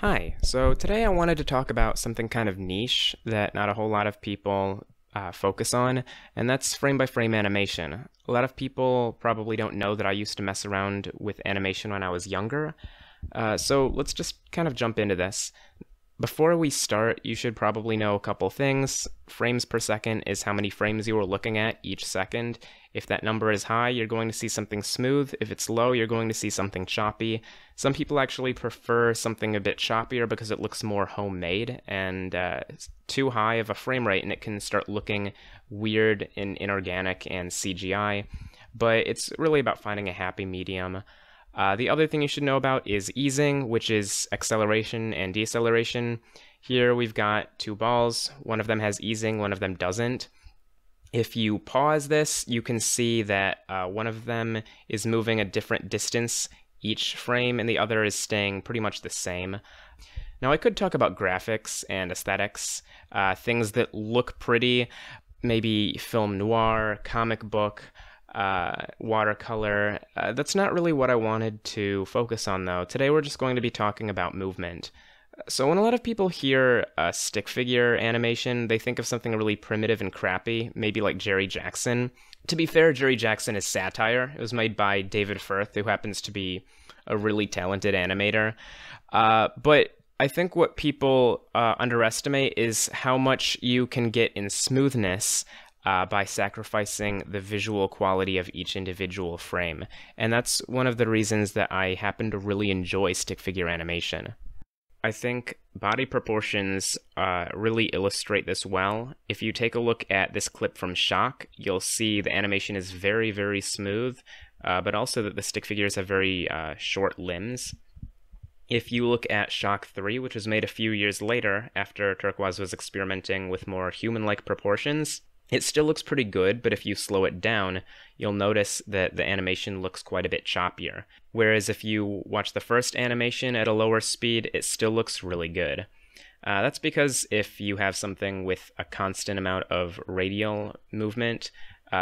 Hi, so today I wanted to talk about something kind of niche that not a whole lot of people focus on, and that's frame-by-frame animation. A lot of people probably don't know that I used to mess around with animation when I was younger, so let's just kind of jump into this. Before we start, you should probably know a couple things. Frames per second is how many frames you are looking at each second. If that number is high, you're going to see something smooth. If it's low, you're going to see something choppy. Some people actually prefer something a bit choppier because it looks more homemade, and it's too high of a frame rate and it can start looking weird and inorganic and CGI. But it's really about finding a happy medium. The other thing you should know about is easing, which is acceleration and deceleration. Here we've got two balls. One of them has easing, one of them doesn't. If you pause this, you can see that one of them is moving a different distance each frame, and the other is staying pretty much the same. Now, I could talk about graphics and aesthetics, things that look pretty, maybe film noir, comic book, watercolor. That's not really what I wanted to focus on, though. Today we're just going to be talking about movement. So when a lot of people hear stick figure animation, they think of something really primitive and crappy, maybe like Jerry Jackson. To be fair, Jerry Jackson is satire. It was made by David Firth, who happens to be a really talented animator. But I think what people underestimate is how much you can get in smoothness by sacrificing the visual quality of each individual frame. And that's one of the reasons that I happen to really enjoy stick figure animation. I think body proportions really illustrate this well. If you take a look at this clip from Shock, you'll see the animation is very, very smooth, but also that the stick figures have very short limbs. If you look at Shock 3, which was made a few years later after Turquoise was experimenting with more human-like proportions, it still looks pretty good, but if you slow it down, you'll notice that the animation looks quite a bit choppier. Whereas if you watch the first animation at a lower speed, it still looks really good. That's because if you have something with a constant amount of radial movement,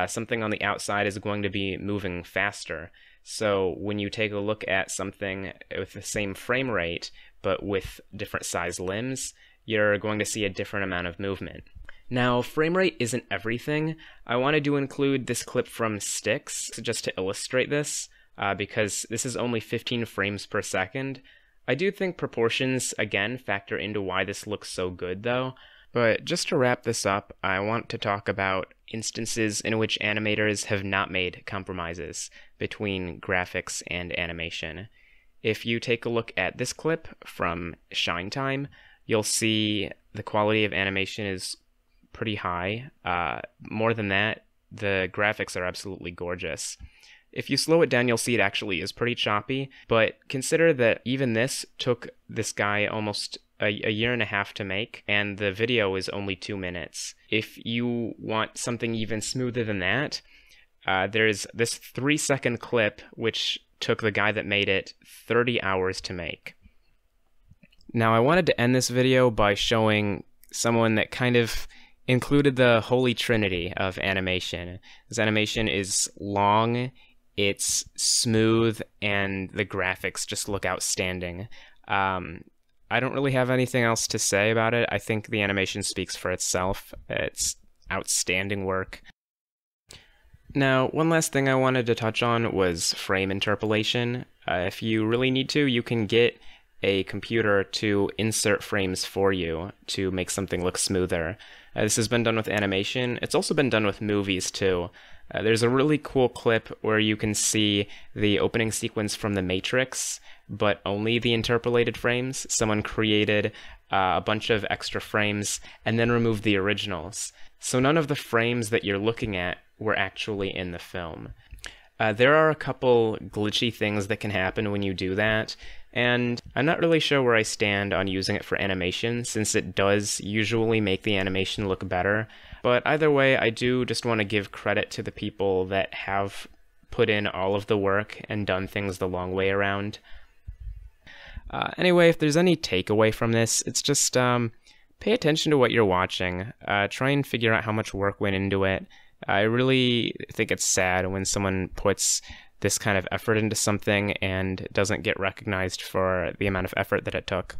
something on the outside is going to be moving faster. So when you take a look at something with the same frame rate, but with different size limbs, you're going to see a different amount of movement. Now, frame rate isn't everything. I wanted to include this clip from Styx just to illustrate this, because this is only 15 frames per second. I do think proportions, again, factor into why this looks so good, though. But just to wrap this up, I want to talk about instances in which animators have not made compromises between graphics and animation. If you take a look at this clip from Shine Time, you'll see the quality of animation is pretty high. More than that, the graphics are absolutely gorgeous. If you slow it down, you'll see it actually is pretty choppy, but consider that even this took this guy almost a year and a half to make, and the video is only 2 minutes. If you want something even smoother than that, there's this 3-second clip which took the guy that made it 30 hours to make. Now, I wanted to end this video by showing someone that kind of included the holy trinity of animation. This animation is long, it's smooth, and the graphics just look outstanding. I don't really have anything else to say about it. I think the animation speaks for itself. It's outstanding work. Now, one last thing I wanted to touch on was frame interpolation. If you really need to, you can get a computer to insert frames for you to make something look smoother. This has been done with animation. It's also been done with movies too. There's a really cool clip where you can see the opening sequence from The Matrix, but only the interpolated frames. Someone created a bunch of extra frames and then removed the originals. So none of the frames that you're looking at were actually in the film. There are a couple glitchy things that can happen when you do that, and I'm not really sure where I stand on using it for animation, since it does usually make the animation look better. But either way, I do just want to give credit to the people that have put in all of the work and done things the long way around. Anyway, if there's any takeaway from this, it's just pay attention to what you're watching. Try and figure out how much work went into it. I really think it's sad when someone puts this kind of effort into something and doesn't get recognized for the amount of effort that it took.